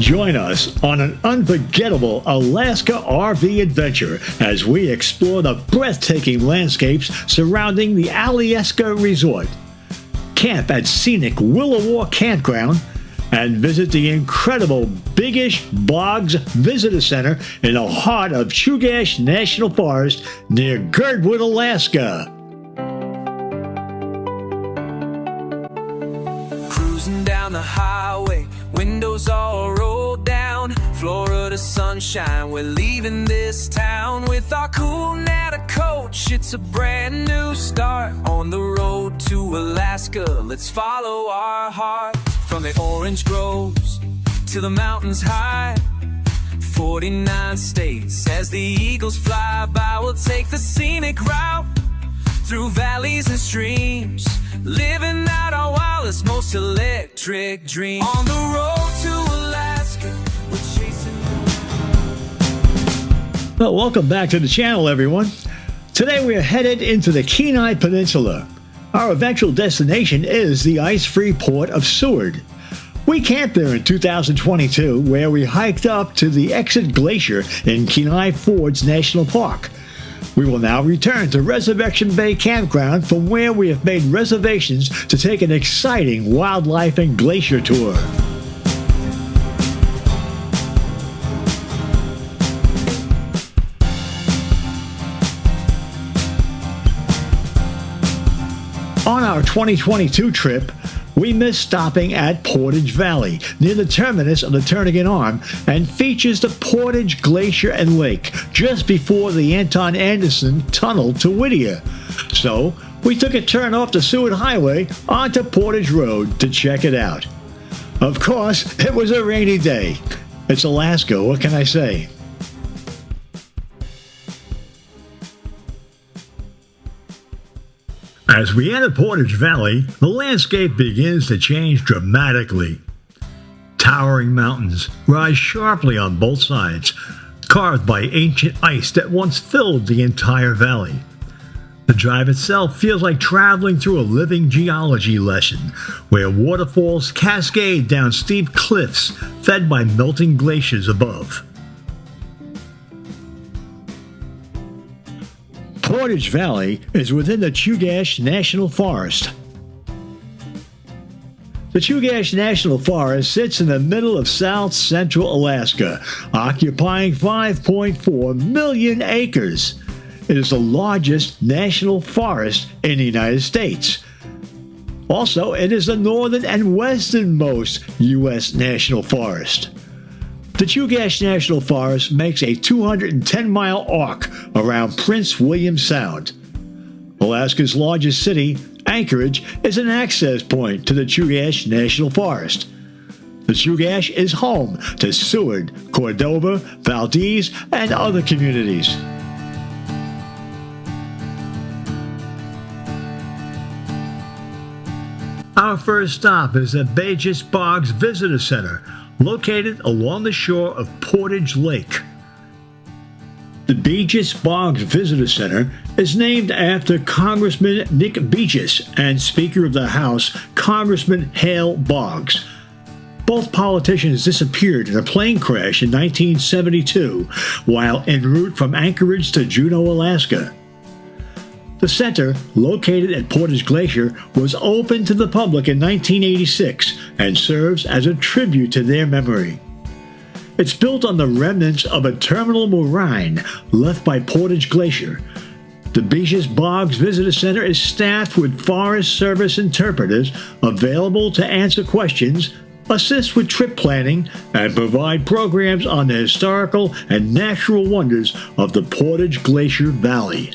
Join us on an unforgettable Alaska RV adventure as we explore the breathtaking landscapes surrounding the Alyeska Resort. Camp at scenic Williwaw Campground and visit the incredible Begich Boggs Visitor Center in the heart of Chugach National Forest near Girdwood, Alaska. Cruising down the highway, windows all rolled down, Florida sunshine, we're leaving this town with our cool Nata coach. It's a brand new start on the road to Alaska. Let's follow our heart from the orange groves to the mountains high. 49 states as the eagles fly by. We'll take the scenic route through valleys and streams, living out our wildest, most electric dream. On the road to Alaska, we're chasing. Well, welcome back to the channel, everyone. Today we are headed into the Kenai Peninsula. Our eventual destination is the ice-free port of Seward. We camped there in 2022, where we hiked up to the Exit Glacier in Kenai Fords National Park. We will now return to Resurrection Bay Campground, from where we have made reservations to take an exciting wildlife and glacier tour. On our 2022 trip, we missed stopping at Portage Valley, near the terminus of the Turnagain Arm, and features the Portage Glacier and Lake, just before the Anton Anderson Tunnel to Whittier. So, we took a turn off the Seward Highway onto Portage Road to check it out. Of course, it was a rainy day. It's Alaska, what can I say? As we enter Portage Valley, the landscape begins to change dramatically. Towering mountains rise sharply on both sides, carved by ancient ice that once filled the entire valley. The drive itself feels like traveling through a living geology lesson, where waterfalls cascade down steep cliffs fed by melting glaciers above. Portage Valley is within the Chugach National Forest. The Chugach National Forest sits in the middle of south-central Alaska, occupying 5.4 million acres. It is the largest national forest in the United States. Also, it is the northern and westernmost U.S. national forest. The Chugach National Forest makes a 210-mile arc around Prince William Sound. Alaska's largest city, Anchorage, is an access point to the Chugach National Forest. The Chugach is home to Seward, Cordova, Valdez, and other communities. Our first stop is the Begich Boggs Visitor Center, located along the shore of Portage Lake. The Begich Boggs Visitor Center is named after Congressman Nick Begich and Speaker of the House, Congressman Hale Boggs. Both politicians disappeared in a plane crash in 1972 while en route from Anchorage to Juneau, Alaska. The center, located at Portage Glacier, was opened to the public in 1986 and serves as a tribute to their memory. It's built on the remnants of a terminal moraine left by Portage Glacier. The Begich Boggs Visitor Center is staffed with Forest Service interpreters available to answer questions, assist with trip planning, and provide programs on the historical and natural wonders of the Portage Glacier Valley.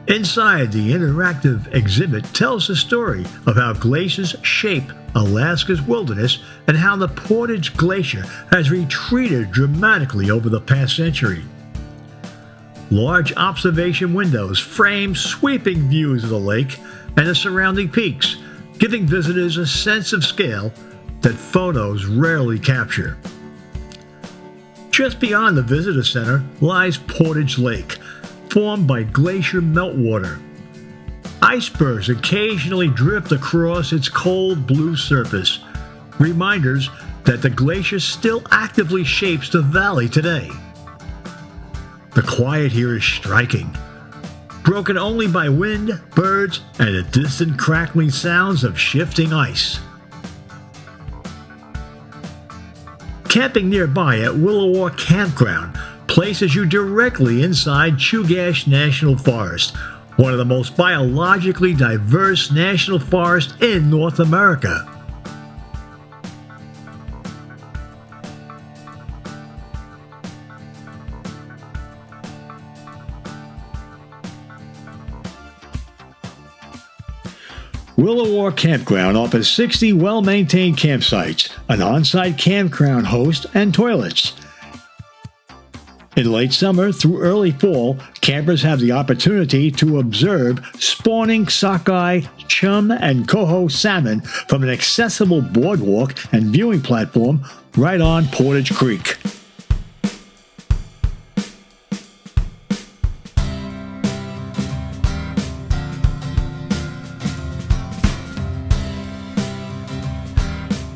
Inside, the interactive exhibit tells the story of how glaciers shape Alaska's wilderness and how the Portage Glacier has retreated dramatically over the past century. Large observation windows frame sweeping views of the lake and the surrounding peaks, giving visitors a sense of scale that photos rarely capture. Just beyond the visitor center lies Portage Lake, formed by glacier meltwater. Icebergs occasionally drift across its cold blue surface, reminders that the glacier still actively shapes the valley today. The quiet here is striking, broken only by wind, birds, and the distant crackling sounds of shifting ice. Camping nearby at Williwaw Campground places you directly inside Chugach National Forest, one of the most biologically diverse national forests in North America. Williwaw Campground offers 60 well-maintained campsites, an on-site campground host, and toilets. In late summer through early fall, campers have the opportunity to observe spawning sockeye, chum, and coho salmon from an accessible boardwalk and viewing platform right on Portage Creek.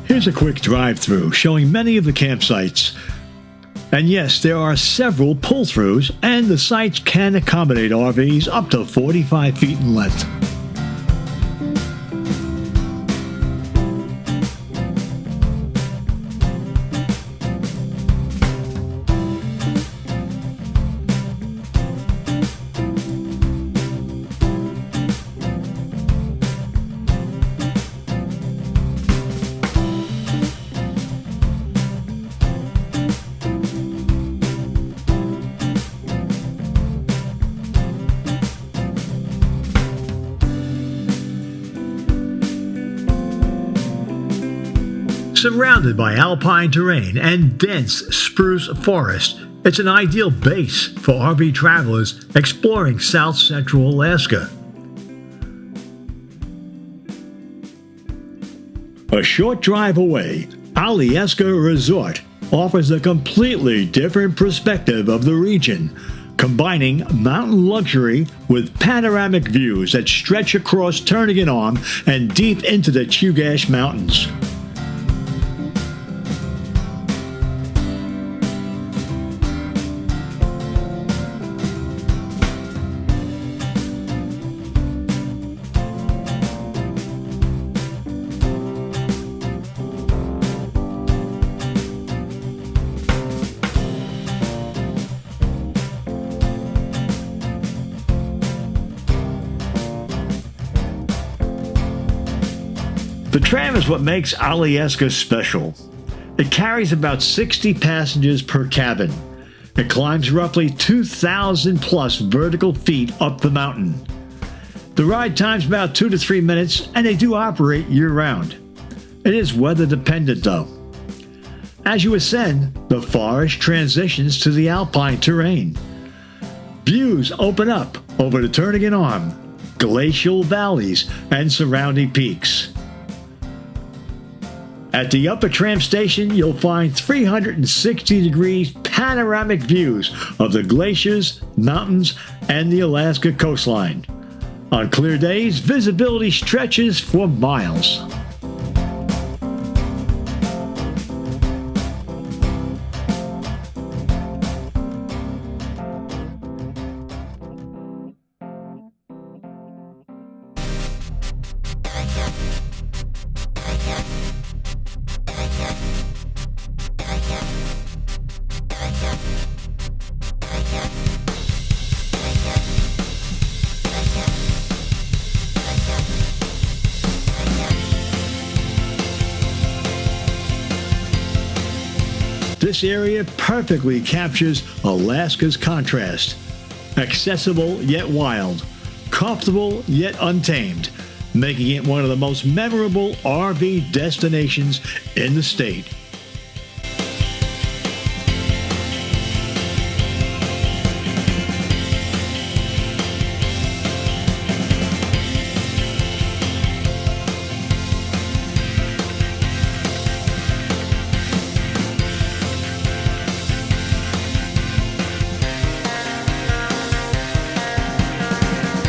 Here's a quick drive-through showing many of the campsites. And yes, there are several pull-throughs, and the sites can accommodate RVs up to 45 feet in length. Surrounded by alpine terrain and dense spruce forest, it's an ideal base for RV travelers exploring south central Alaska. A short drive away, Alyeska Resort offers a completely different perspective of the region, combining mountain luxury with panoramic views that stretch across Turnagain Arm and deep into the Chugach Mountains. The tram is what makes Alyeska special. It carries about 60 passengers per cabin. It climbs roughly 2,000 plus vertical feet up the mountain. The ride time's about 2 to 3 minutes, and they do operate year-round. It is weather dependent though. As you ascend, the forest transitions to the alpine terrain. Views open up over the Turnagain Arm, glacial valleys, and surrounding peaks. At the upper tram station, you'll find 360-degree panoramic views of the glaciers, mountains, and the Alaska coastline. On clear days, visibility stretches for miles. This area perfectly captures Alaska's contrast. Accessible yet wild, comfortable yet untamed, making it one of the most memorable RV destinations in the state.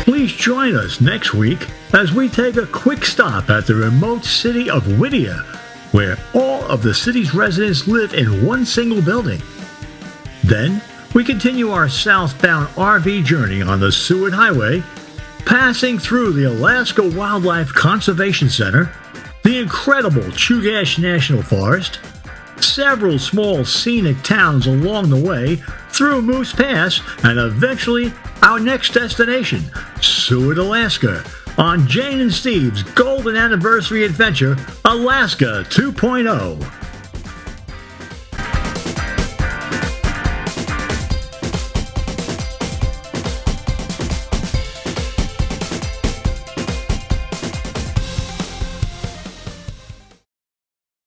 Please join us next week as we take a quick stop at the remote city of Whittier, where all of the city's residents live in one single building. Then, we continue our southbound RV journey on the Seward Highway, passing through the Alaska Wildlife Conservation Center, the incredible Chugach National Forest, several small scenic towns along the way, through Moose Pass, and eventually our next destination, Seward, Alaska, on Jane and Steve's Golden Anniversary Adventure, Alaska 2.0.